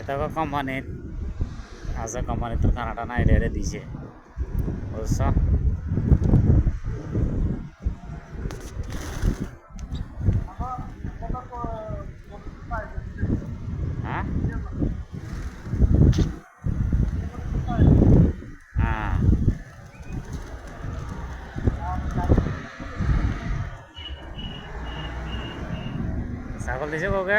এটা কোম্পানিত আছে, কোম্পানিত তোর খানাটা না এটা এটা দিছে, বুঝছ? হ্যাঁ হ্যাঁ ছাগল দিছে কাউকে?